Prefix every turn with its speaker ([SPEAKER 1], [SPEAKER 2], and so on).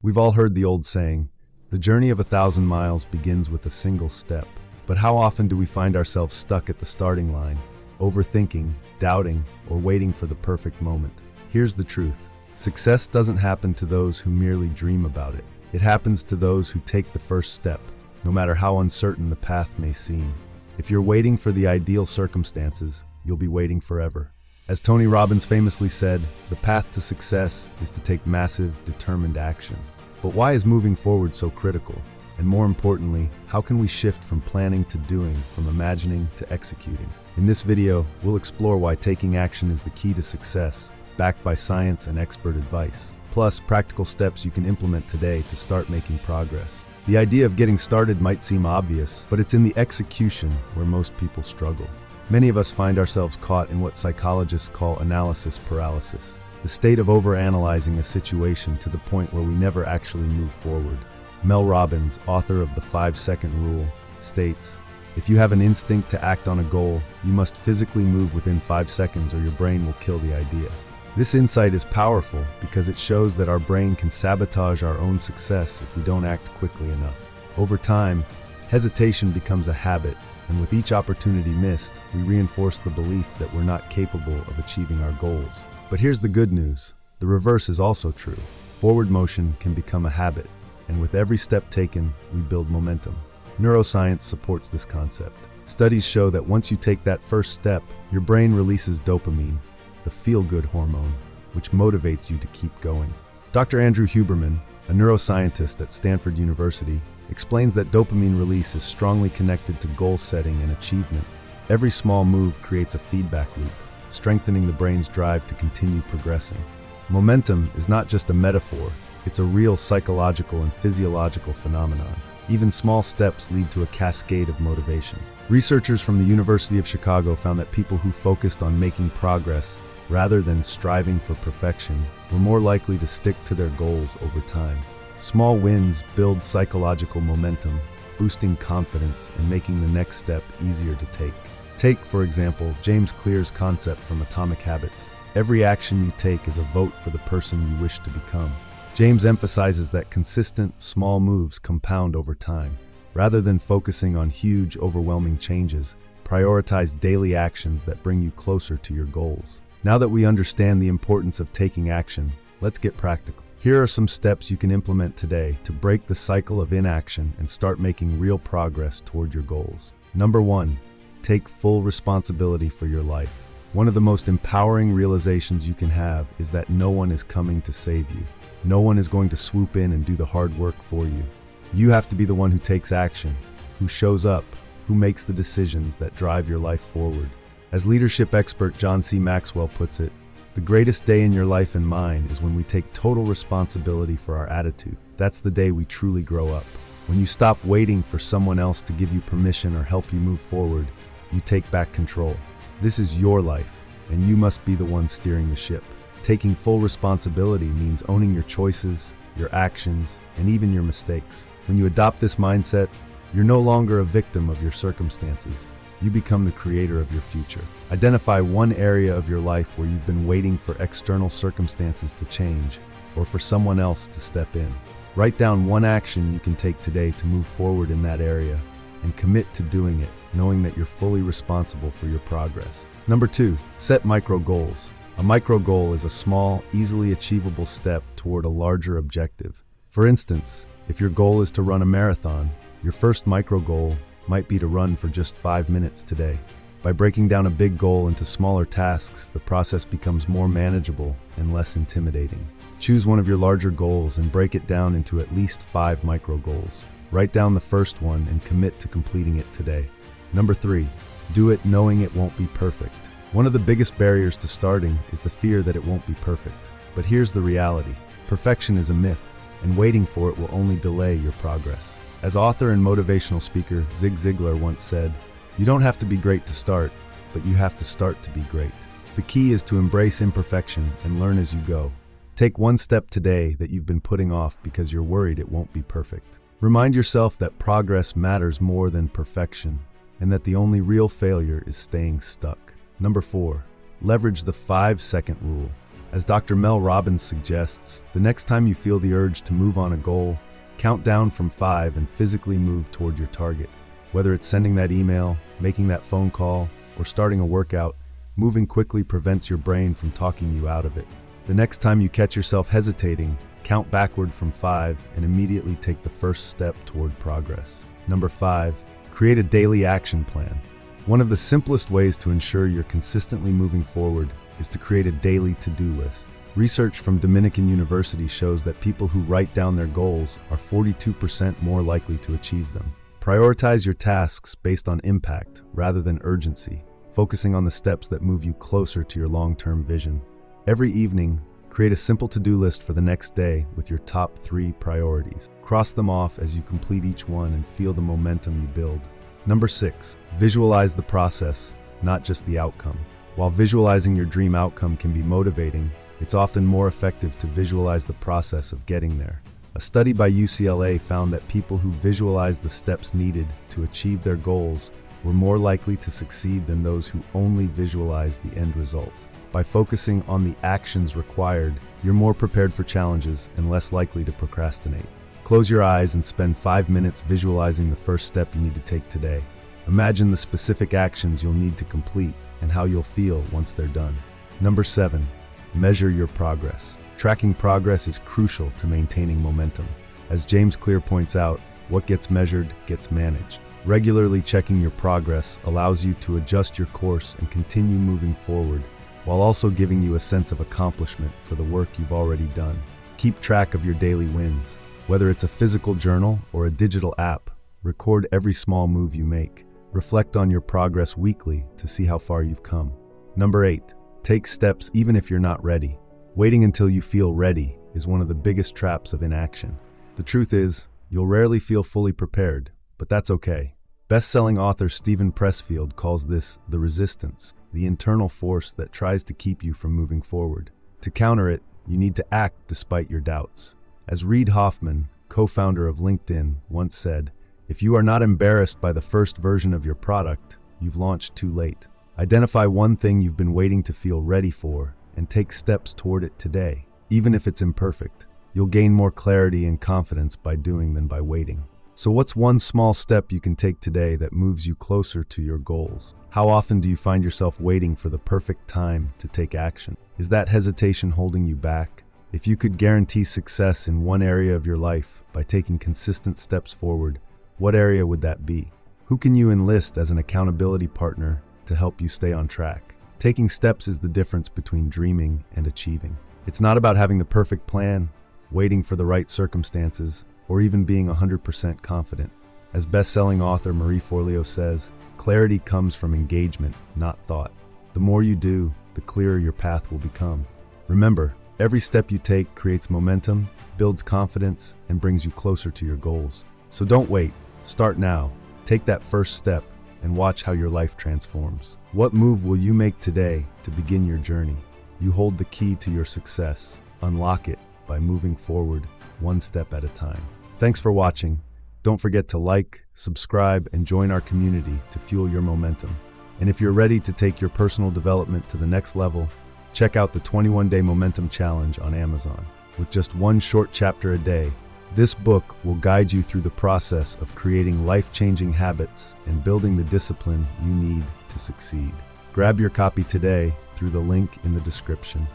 [SPEAKER 1] We've all heard the old saying, the journey of 1,000 miles begins with a single step. But how often do we find ourselves stuck at the starting line, overthinking, doubting, or waiting for the perfect moment? Here's the truth. Success doesn't happen to those who merely dream about it. It happens to those who take the first step, no matter how uncertain the path may seem. If you're waiting for the ideal circumstances, you'll be waiting forever. As Tony Robbins famously said, the path to success is to take massive, determined action. But why is moving forward so critical? And more importantly, how can we shift from planning to doing, from imagining to executing? In this video, we'll explore why taking action is the key to success, backed by science and expert advice. Plus, practical steps you can implement today to start making progress. The idea of getting started might seem obvious, but it's in the execution where most people struggle. Many of us find ourselves caught in what psychologists call analysis paralysis, the state of overanalyzing a situation to the point where we never actually move forward. Mel Robbins, author of the 5-second rule, states, if you have an instinct to act on a goal, you must physically move within 5 seconds or your brain will kill the idea. This insight is powerful because it shows that our brain can sabotage our own success if we don't act quickly enough. Over time, hesitation becomes a habit, and with each opportunity missed, we reinforce the belief that we're not capable of achieving our goals. But here's the good news. The reverse is also true. Forward motion can become a habit, and with every step taken, we build momentum. Neuroscience supports this concept. Studies show that once you take that first step, your brain releases dopamine, the feel-good hormone, which motivates you to keep going. Dr. Andrew Huberman, a neuroscientist at Stanford University, explains that dopamine release is strongly connected to goal setting and achievement. Every small move creates a feedback loop, strengthening the brain's drive to continue progressing. Momentum is not just a metaphor, it's a real psychological and physiological phenomenon. Even small steps lead to a cascade of motivation. Researchers from the University of Chicago found that people who focused on making progress rather than striving for perfection were more likely to stick to their goals over time. Small wins build psychological momentum, boosting confidence and making the next step easier to take. Take, for example, James Clear's concept from Atomic Habits. Every action you take is a vote for the person you wish to become. James emphasizes that consistent, small moves compound over time. Rather than focusing on huge, overwhelming changes, prioritize daily actions that bring you closer to your goals. Now that we understand the importance of taking action, let's get practical. Here are some steps you can implement today to break the cycle of inaction and start making real progress toward your goals. Number 1, take full responsibility for your life. One of the most empowering realizations you can have is that no one is coming to save you. No one is going to swoop in and do the hard work for you. You have to be the one who takes action, who shows up, who makes the decisions that drive your life forward. As leadership expert John C. Maxwell puts it, the greatest day in your life and mine is when we take total responsibility for our attitude. That's the day we truly grow up. When you stop waiting for someone else to give you permission or help you move forward, you take back control. This is your life, and you must be the one steering the ship. Taking full responsibility means owning your choices, your actions, and even your mistakes. When you adopt this mindset, you're no longer a victim of your circumstances. You become the creator of your future. Identify one area of your life where you've been waiting for external circumstances to change or for someone else to step in. Write down one action you can take today to move forward in that area and commit to doing it, knowing that you're fully responsible for your progress. Number 2, set micro goals. A micro goal is a small, easily achievable step toward a larger objective. For instance, if your goal is to run a marathon, your first micro goal might be to run for just 5 minutes today. By breaking down a big goal into smaller tasks, the process becomes more manageable and less intimidating. Choose one of your larger goals and break it down into at least 5 micro goals. Write down the first one and commit to completing it today. Number 3, do it knowing it won't be perfect. One of the biggest barriers to starting is the fear that it won't be perfect. But here's the reality. Perfection is a myth, and waiting for it will only delay your progress. As author and motivational speaker Zig Ziglar once said, "You don't have to be great to start, but you have to start to be great." The key is to embrace imperfection and learn as you go. Take one step today that you've been putting off because you're worried it won't be perfect. Remind yourself that progress matters more than perfection, and that the only real failure is staying stuck. Number 4, leverage the 5-second rule. As Dr. Mel Robbins suggests, the next time you feel the urge to move on a goal, count down from 5 and physically move toward your target. Whether it's sending that email, making that phone call, or starting a workout, moving quickly prevents your brain from talking you out of it. The next time you catch yourself hesitating, count backward from 5 and immediately take the first step toward progress. Number 5, create a daily action plan. One of the simplest ways to ensure you're consistently moving forward is to create a daily to-do list. Research from Dominican University shows that people who write down their goals are 42% more likely to achieve them. Prioritize your tasks based on impact rather than urgency, focusing on the steps that move you closer to your long-term vision. Every evening, create a simple to-do list for the next day with your top 3 priorities. Cross them off as you complete each one and feel the momentum you build. Number 6, visualize the process, not just the outcome. While visualizing your dream outcome can be motivating, it's often more effective to visualize the process of getting there. A study by UCLA found that people who visualized the steps needed to achieve their goals were more likely to succeed than those who only visualized the end result. By focusing on the actions required, you're more prepared for challenges and less likely to procrastinate. Close your eyes and spend 5 minutes visualizing the first step you need to take today. Imagine the specific actions you'll need to complete and how you'll feel once they're done. Number 7, measure your progress. Tracking progress is crucial to maintaining momentum. As James Clear points out, what gets measured gets managed. Regularly checking your progress allows you to adjust your course and continue moving forward, while also giving you a sense of accomplishment for the work you've already done. Keep track of your daily wins. Whether it's a physical journal or a digital app, record every small move you make. Reflect on your progress weekly to see how far you've come. Number 8, take steps even if you're not ready. Waiting until you feel ready is one of the biggest traps of inaction. The truth is, you'll rarely feel fully prepared, but that's okay. Best-selling author Steven Pressfield calls this the resistance, the internal force that tries to keep you from moving forward. To counter it, you need to act despite your doubts. As Reid Hoffman, co-founder of LinkedIn, once said, "If you are not embarrassed by the first version of your product, you've launched too late." Identify one thing you've been waiting to feel ready for and take steps toward it today. Even if it's imperfect, you'll gain more clarity and confidence by doing than by waiting. So what's one small step you can take today that moves you closer to your goals? How often do you find yourself waiting for the perfect time to take action? Is that hesitation holding you back? If you could guarantee success in one area of your life by taking consistent steps forward, what area would that be? Who can you enlist as an accountability partner to help you stay on track? Taking steps is the difference between dreaming and achieving. It's not about having the perfect plan, waiting for the right circumstances, or even being 100% confident. As best-selling author Marie Forleo says, clarity comes from engagement, not thought. The more you do, the clearer your path will become. Remember, every step you take creates momentum, builds confidence, and brings you closer to your goals. So don't wait. Start now. Take that first step and watch how your life transforms. What move will you make today to begin your journey? You hold the key to your success. Unlock it by moving forward one step at a time. Thanks for watching. Don't forget to like, subscribe, and join our community to fuel your momentum. And if you're ready to take your personal development to the next level, check out the 21-Day Momentum Challenge on Amazon. With just one short chapter a day, this book will guide you through the process of creating life-changing habits and building the discipline you need to succeed. Grab your copy today through the link in the description.